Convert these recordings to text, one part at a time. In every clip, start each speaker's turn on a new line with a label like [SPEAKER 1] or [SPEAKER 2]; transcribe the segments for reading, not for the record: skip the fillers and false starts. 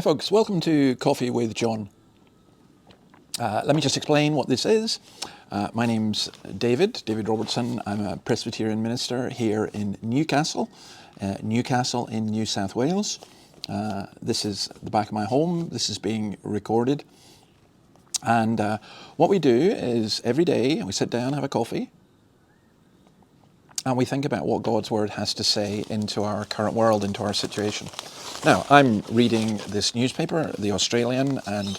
[SPEAKER 1] folks, welcome to Coffee with John. Let me just explain what this is. My name's David Robertson. I'm a Presbyterian minister here in Newcastle in New South Wales. This is the back of my home. This is being recorded. And what we do is every day we sit down, have a coffee, and we think about what God's Word has to say into our current world, into our situation. Now, I'm reading this newspaper, The Australian, and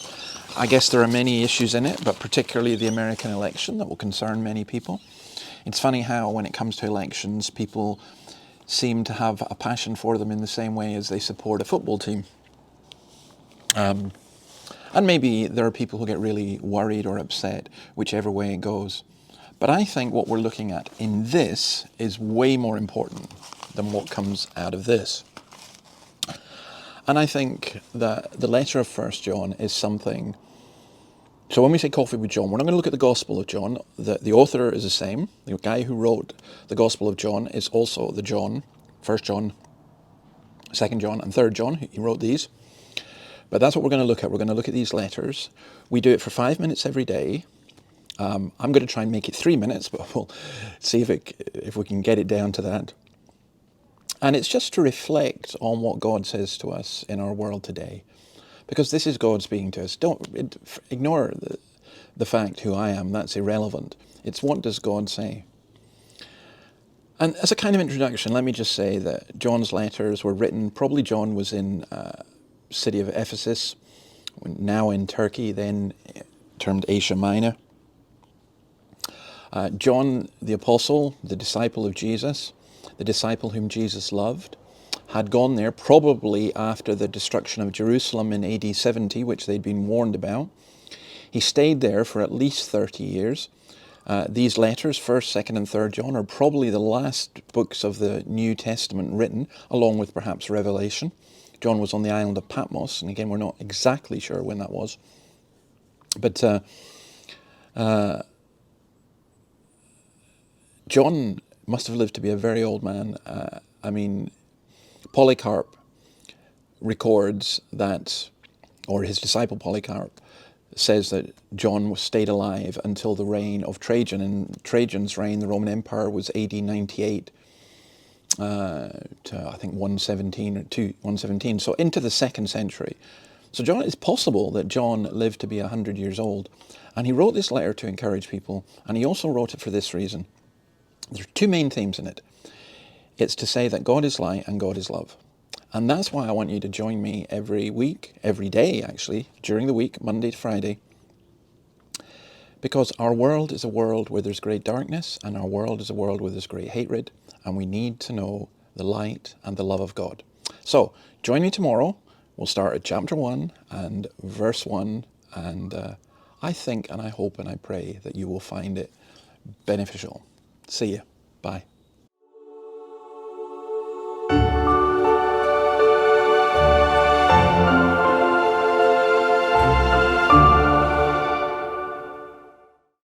[SPEAKER 1] I guess there are many issues in it, but particularly the American election that will concern many people. It's funny how when it comes to elections, people seem to have a passion for them in the same way as they support a football team. And maybe there are people who get really worried or upset, whichever way it goes. But I think what we're looking at in this is way more important than what comes out of this. And I think that the letter of 1 John is something. So when we say Coffee with John, we're not going to look at the Gospel of John. The author is the same. The guy who wrote the Gospel of John is also the John, 1 John, 2 John, and 3 John. He wrote these. But that's what we're going to look at. We're going to look at these letters. We do it for 5 minutes every day. I'm going to try and make it 3 minutes, but we'll see if we can get it down to that. And it's just to reflect on what God says to us in our world today. Because this is God speaking to us. Don't ignore the fact who I am. That's irrelevant. It's what does God say. And as a kind of introduction, let me just say that John's letters were written, probably John was in city of Ephesus, now in Turkey, then termed Asia Minor. John the Apostle, the disciple of Jesus, the disciple whom Jesus loved, had gone there probably after the destruction of Jerusalem in AD 70, which they'd been warned about. He stayed there for at least 30 years. These letters, 1st, 2nd and 3rd John, are probably the last books of the New Testament written, along with perhaps Revelation. John was on the island of Patmos, and again, we're not exactly sure when that was. But John must have lived to be a very old man. Polycarp records that, or his disciple Polycarp says that John stayed alive until the reign of Trajan. And Trajan's reign, the Roman Empire, was AD 98 to I think 117 or 117. So into the 2nd century. So it's possible that John lived to be 100 years old. And he wrote this letter to encourage people. And he also wrote it for this reason. There are two main themes in it. It's to say that God is light and God is love. And that's why I want you to join me every week, every day actually, during the week, Monday to Friday. Because our world is a world where there's great darkness, and our world is a world where there's great hatred, and we need to know the light and the love of God. So, join me tomorrow. We'll start at chapter 1 and verse 1, and I think and I hope and I pray that you will find it beneficial. See you. Bye.